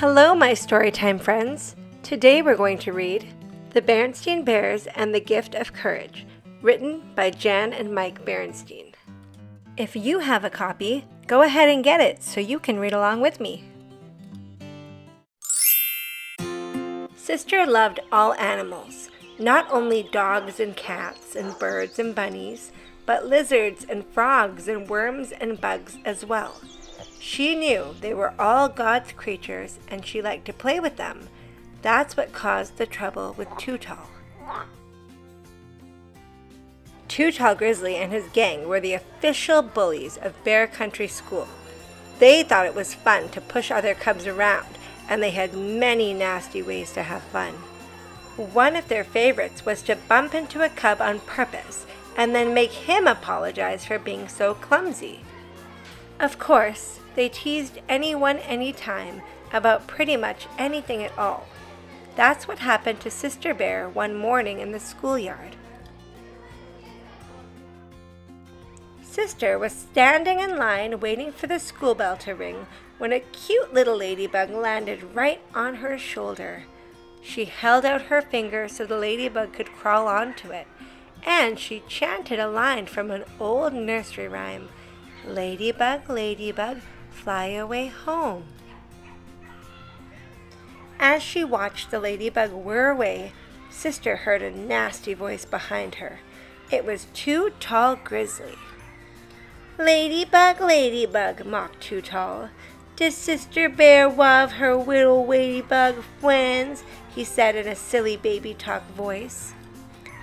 Hello, my Storytime friends. Today we're going to read The Berenstain Bears and the Gift of Courage, written by Jan and Mike Berenstain. If you have a copy, go ahead and get it so you can read along with me. Sister loved all animals, not only dogs and cats and birds and bunnies, but lizards and frogs and worms and bugs as well. She knew they were all God's creatures and she liked to play with them. That's what caused the trouble with Too Tall. Too Tall Grizzly and his gang were the official bullies of Bear Country School. They thought it was fun to push other cubs around, and they had many nasty ways to have fun. One of their favorites was to bump into a cub on purpose and then make him apologize for being so clumsy. Of course, they teased anyone anytime about pretty much anything at all. That's what happened to Sister Bear one morning in the schoolyard. Sister was standing in line waiting for the school bell to ring when a cute little ladybug landed right on her shoulder. She held out her finger so the ladybug could crawl onto it, and she chanted a line from an old nursery rhyme. Ladybug, ladybug, fly away home. As she watched the ladybug whir away, Sister heard a nasty voice behind her. It was Too Tall Grizzly. Ladybug, ladybug, mocked Too Tall. Does Sister Bear love her little ladybug friends? He said in a silly baby talk voice.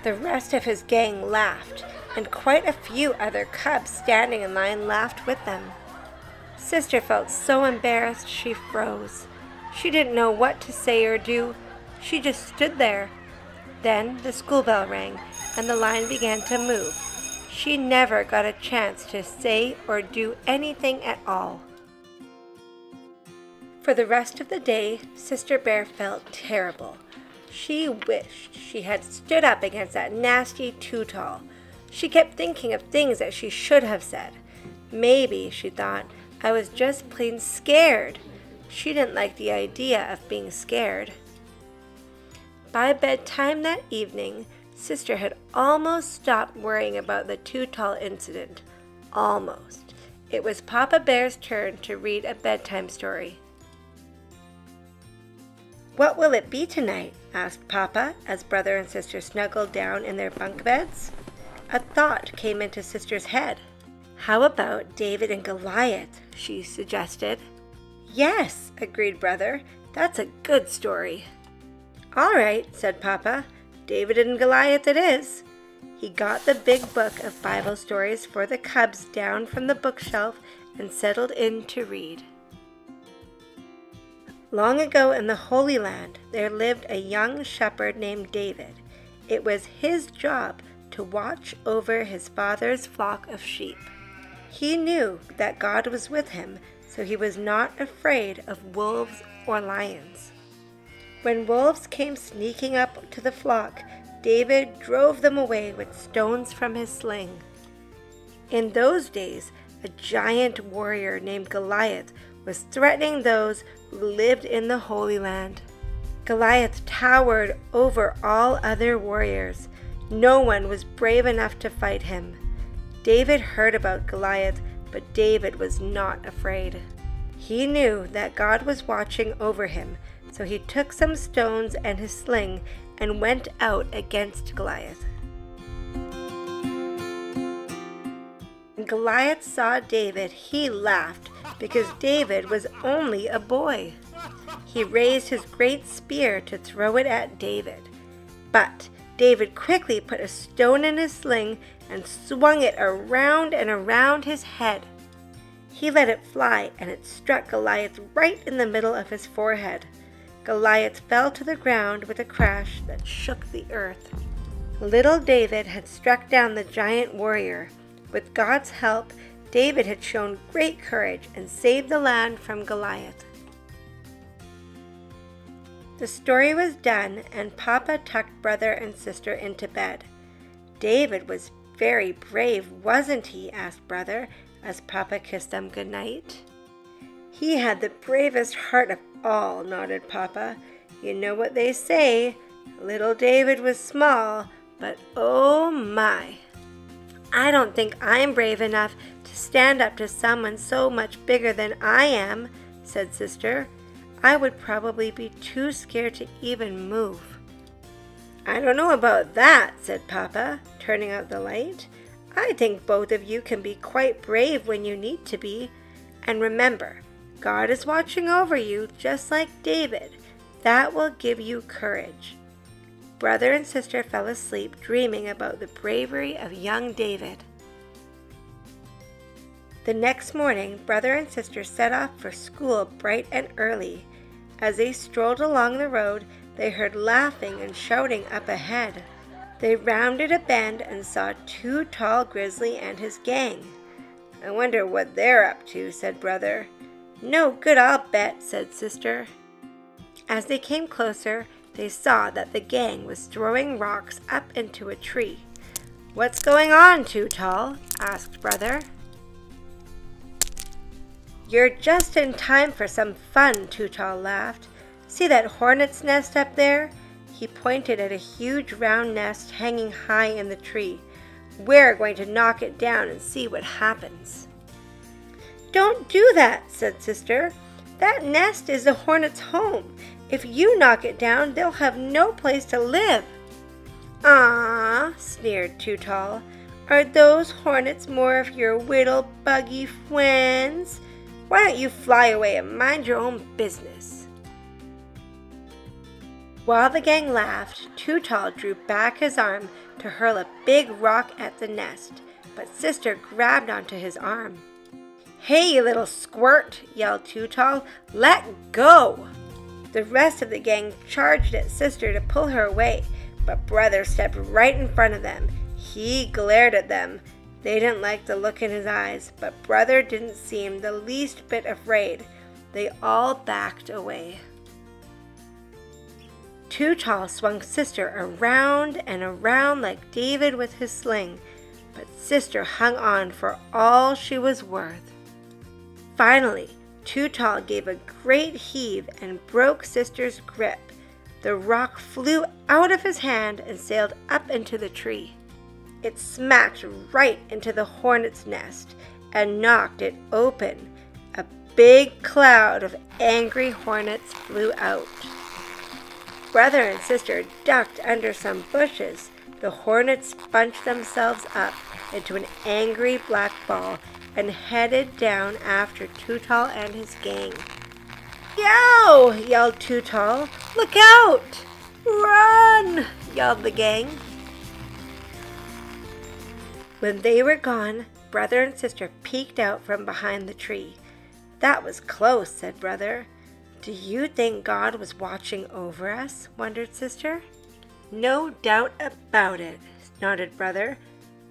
The rest of his gang laughed, and quite a few other cubs standing in line laughed with them. Sister felt so embarrassed she froze. She didn't know what to say or do. She just stood there. Then the school bell rang, and the line began to move. She never got a chance to say or do anything at all. For the rest of the day, Sister Bear felt terrible. She wished she had stood up against that nasty Too Tall. She kept thinking of things that she should have said. Maybe, she thought, I was just plain scared. She didn't like the idea of being scared. By bedtime that evening, Sister had almost stopped worrying about the Too Tall incident. Almost. It was Papa Bear's turn to read a bedtime story. What will it be tonight? Asked Papa as brother and sister snuggled down in their bunk beds. A thought came into Sister's head. How about David and Goliath? She suggested. Yes, agreed brother. That's a good story. All right, said Papa. David and Goliath it is. He got the big book of Bible stories for the cubs down from the bookshelf and settled in to read. Long ago in the Holy Land, there lived a young shepherd named David. It was his job to watch over his father's flock of sheep. He knew that God was with him, so he was not afraid of wolves or lions. When wolves came sneaking up to the flock, David drove them away with stones from his sling. In those days, a giant warrior named Goliath was threatening those who lived in the Holy Land. Goliath towered over all other warriors. No one was brave enough to fight him. David heard about Goliath, but David was not afraid. He knew that God was watching over him, so he took some stones and his sling and went out against Goliath. When Goliath saw David, he laughed because David was only a boy. He raised his great spear to throw it at David, but David quickly put a stone in his sling and swung it around and around his head. He let it fly, and it struck Goliath right in the middle of his forehead. Goliath fell to the ground with a crash that shook the earth. Little David had struck down the giant warrior. With God's help, David had shown great courage and saved the land from Goliath. The story was done, and Papa tucked brother and sister into bed. David was very brave, wasn't he? Asked brother as Papa kissed them goodnight. He had the bravest heart of all, nodded Papa. You know what they say, little David was small, but oh my. I don't think I'm brave enough to stand up to someone so much bigger than I am, said Sister. I would probably be too scared to even move. I don't know about that, said Papa, turning out the light. I think both of you can be quite brave when you need to be. And remember, God is watching over you just like David. That will give you courage. Brother and sister fell asleep dreaming about the bravery of young David. The next morning, brother and sister set off for school bright and early. As they strolled along the road, they heard laughing and shouting up ahead. They rounded a bend and saw Too Tall Grizzly and his gang. I wonder what they're up to, said brother. No good, I'll bet, said sister. As they came closer, they saw that the gang was throwing rocks up into a tree. What's going on, Too Tall? Asked brother. You're just in time for some fun, Too Tall laughed. See that hornet's nest up there? He pointed at a huge round nest hanging high in the tree. We're going to knock it down and see what happens. Don't do that, said sister. That nest is the hornet's home. If you knock it down, they'll have no place to live. Ah, sneered Too Tall. Are those hornets more of your little buggy friends? Why don't you fly away and mind your own business? While the gang laughed, Too Tall drew back his arm to hurl a big rock at the nest, but sister grabbed onto his arm. Hey, you little squirt, yelled Too Tall. Let go! The rest of the gang charged at sister to pull her away, but brother stepped right in front of them. He glared at them. They didn't like the look in his eyes, but brother didn't seem the least bit afraid. They all backed away. Too Tall swung sister around and around like David with his sling, but sister hung on for all she was worth. Finally, Too Tall gave a great heave and broke sister's grip. The rock flew out of his hand and sailed up into the tree. It smacked right into the hornet's nest and knocked it open. A big cloud of angry hornets flew out. Brother and sister ducked under some bushes. The hornets bunched themselves up into an angry black ball and headed down after Too Tall and his gang. Yo! Yelled Too Tall. Look out! Run! Yelled the gang. When they were gone, brother and sister peeked out from behind the tree. That was close, said brother. Do you think God was watching over us? Wondered sister. No doubt about it, nodded brother.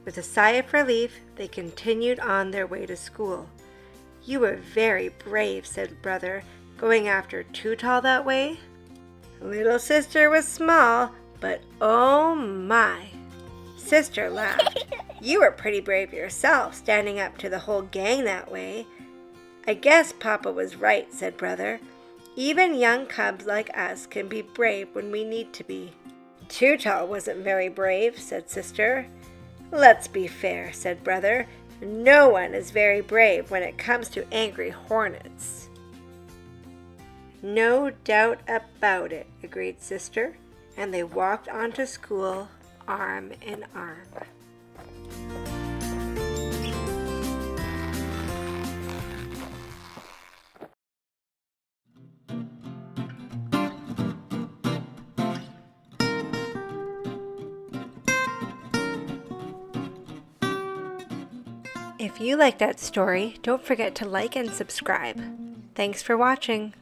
With a sigh of relief, they continued on their way to school. You were very brave, said brother, going after Too Tall that way. Little sister was small, but oh my. Sister laughed. You were pretty brave yourself, standing up to the whole gang that way. I guess Papa was right, said brother. Even young cubs like us can be brave when we need to be. Too Tall wasn't very brave, said sister. Let's be fair, said brother. No one is very brave when it comes to angry hornets. No doubt about it, agreed sister, and they walked on to school arm in arm. If you liked that story, don't forget to like and subscribe. Thanks for watching.